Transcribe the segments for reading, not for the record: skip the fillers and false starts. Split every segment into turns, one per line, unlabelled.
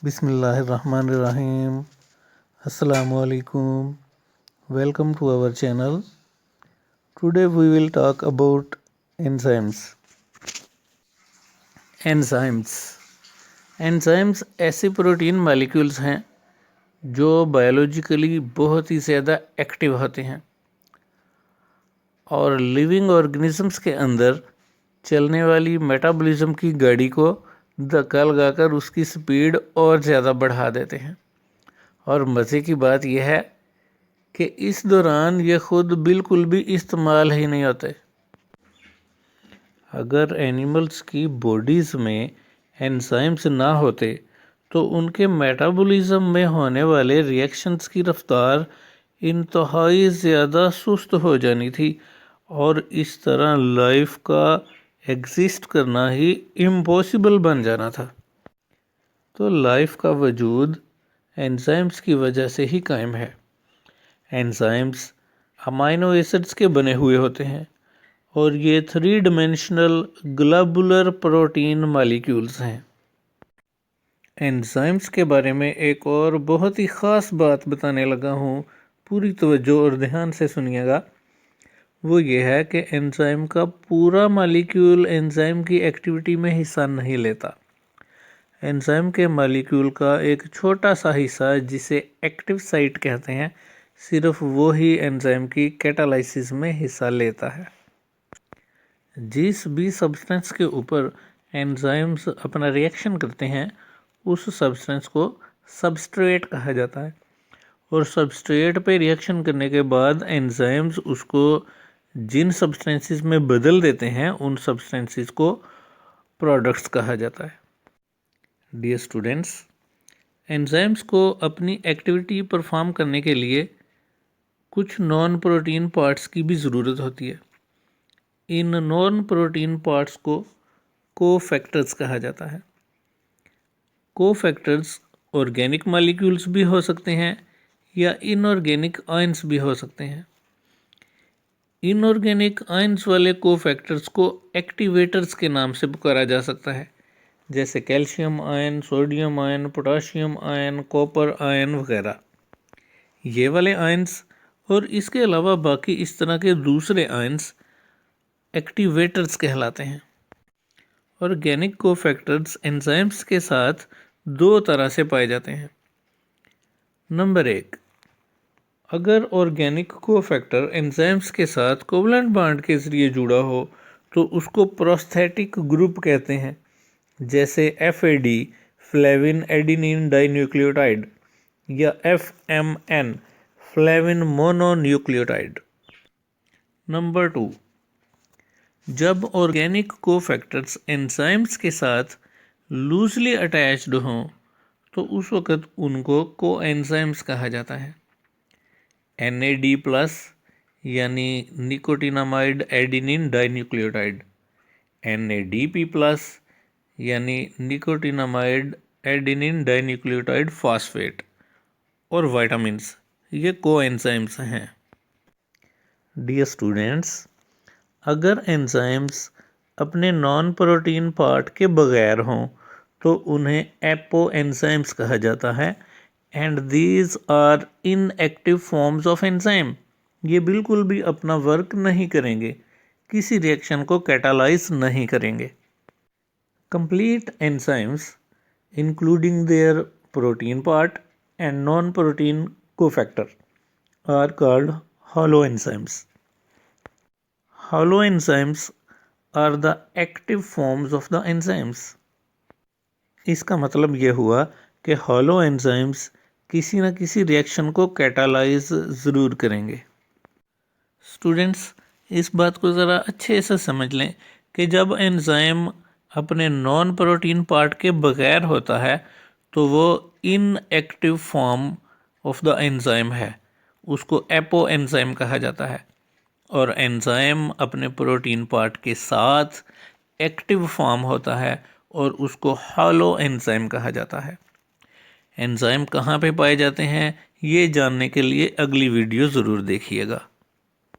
बिस्मिल्लाहिर्रहमानिर्रहीम। Assalamualaikum. Welcome to our channel. Today we will talk about enzymes. Enzymes ऐसे protein molecules हैं जो biologically बहुत ही ज़्यादा एक्टिव होते हैं और लिविंग ऑर्गेनिजम्स के अंदर चलने वाली मेटाबॉलिज्म की गाड़ी को धक्का लगाकर उसकी स्पीड और ज़्यादा बढ़ा देते हैं। और मज़े की बात यह है कि इस दौरान ये खुद बिल्कुल भी इस्तेमाल ही नहीं होते। अगर एनिमल्स की बॉडीज़ में एंजाइम्स ना होते तो उनके मेटाबॉलिज्म में होने वाले रिएक्शंस की रफ्तार इंतहाई ज़्यादा सुस्त हो जानी थी और इस तरह लाइफ का एग्जिस्ट करना ही इम्पॉसिबल बन जाना था। तो लाइफ का वजूद एंजाइम्स की वजह से ही कायम है। एंजाइम्स अमाइनो एसिड्स के बने हुए होते हैं और ये 3 डायमेंशनल ग्लोबुलर प्रोटीन मॉलिक्यूल्स हैं। एंजाइम्स के बारे में एक और बहुत ही ख़ास बात बताने लगा हूँ, पूरी तवज्जो और ध्यान से सुनिएगा। वो ये है कि एंजाइम का पूरा मॉलिक्यूल एंजाइम की एक्टिविटी में हिस्सा नहीं लेता। एंजाइम के मॉलिक्यूल का एक छोटा सा हिस्सा जिसे एक्टिव साइट कहते हैं, सिर्फ वो ही एंजाइम की कैटालाइसिस में हिस्सा लेता है। जिस भी सब्सटेंस के ऊपर एंजाइम्स अपना रिएक्शन करते हैं उस सब्सटेंस को सबस्ट्रेट कहा जाता है और सबस्ट्रेट पे रिएक्शन करने के बाद एंजाइम्स उसको जिन सब्सटेंसेस में बदल देते हैं उन सब्सटेंसेस को प्रोडक्ट्स कहा जाता है। डियर स्टूडेंट्स, एंजाइम्स को अपनी एक्टिविटी परफॉर्म करने के लिए कुछ नॉन प्रोटीन पार्ट्स की भी ज़रूरत होती है। इन नॉन प्रोटीन पार्ट्स को कोफैक्टर्स कहा जाता है। कोफैक्टर्स ऑर्गेनिक मॉलिक्यूल्स भी हो सकते हैं या इनऑर्गेनिक आयंस भी हो सकते हैं। इनऑर्गेनिक आयंस वाले कोफैक्टर्स को एक्टिवेटर्स के नाम से पुकारा जा सकता है, जैसे calcium ion, sodium ion, potassium ion, copper ion वगैरह। ये वाले आयंस और इसके अलावा बाकी इस तरह के दूसरे आयंस एक्टिवेटर्स कहलाते हैं। ऑर्गेनिक कोफैक्टर्स एंजाइम्स के साथ 2 तरह से पाए जाते हैं। नंबर 1, अगर ऑर्गेनिक कोफैक्टर एंजाइम्स के साथ कोवलेंट बॉन्ड के ज़रिए जुड़ा हो तो उसको प्रोस्थेटिक ग्रुप कहते हैं, जैसे FAD फ्लेविन एडिनिन डाइन्यूक्लियोटाइड या FMN फ्लेविन मोनोन्यूक्लियोटाइड। नंबर 2, जब ऑर्गेनिक कोफैक्टर्स एंजाइम्स के साथ लूजली अटैच्ड हों तो उस वक़्त उनको कोएंजाइम्स कहा जाता है। NAD+ यानी निकोटिनामाइड एडिनिन डाइन्यूक्लियोटाइड, NADP+ यानी निकोटिनामाइड एडिनिन डाइन्यूक्लियोटाइड फॉस्फेट और विटामिन्स, ये कोएंजाइम्स हैं। डियर स्टूडेंट्स, अगर एंजाइम्स अपने नॉन प्रोटीन पार्ट के बगैर हों तो उन्हें एपो एंजाइम्स कहा जाता है and these are inactive forms of enzyme. ये बिल्कुल भी अपना वर्क नहीं करेंगे, किसी रिएक्शन को कैटालाइज नहीं करेंगे। Complete enzymes including their protein part and non protein cofactor are called holo enzymes. Holo enzymes are the active forms of the enzymes. इसका मतलब यह हुआ कि हॉलो एंजाइम्स किसी न किसी रिएक्शन को कैटालाइज ज़रूर करेंगे। स्टूडेंट्स, इस बात को ज़रा अच्छे से समझ लें कि जब एंजाइम अपने नॉन प्रोटीन पार्ट के बगैर होता है तो वो inactive form of the enzyme है, उसको एपो एंजाइम कहा जाता है। और एंजाइम अपने प्रोटीन पार्ट के साथ एक्टिव फॉर्म होता है और उसको हॉलो एंजाइम कहा जाता है। एंजाइम कहाँ पे पाए जाते हैं ये जानने के लिए अगली वीडियो ज़रूर देखिएगा।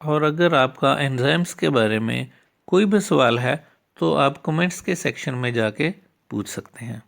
और अगर आपका एंजाइम्स के बारे में कोई भी सवाल है तो आप कमेंट्स के सेक्शन में जाके पूछ सकते हैं।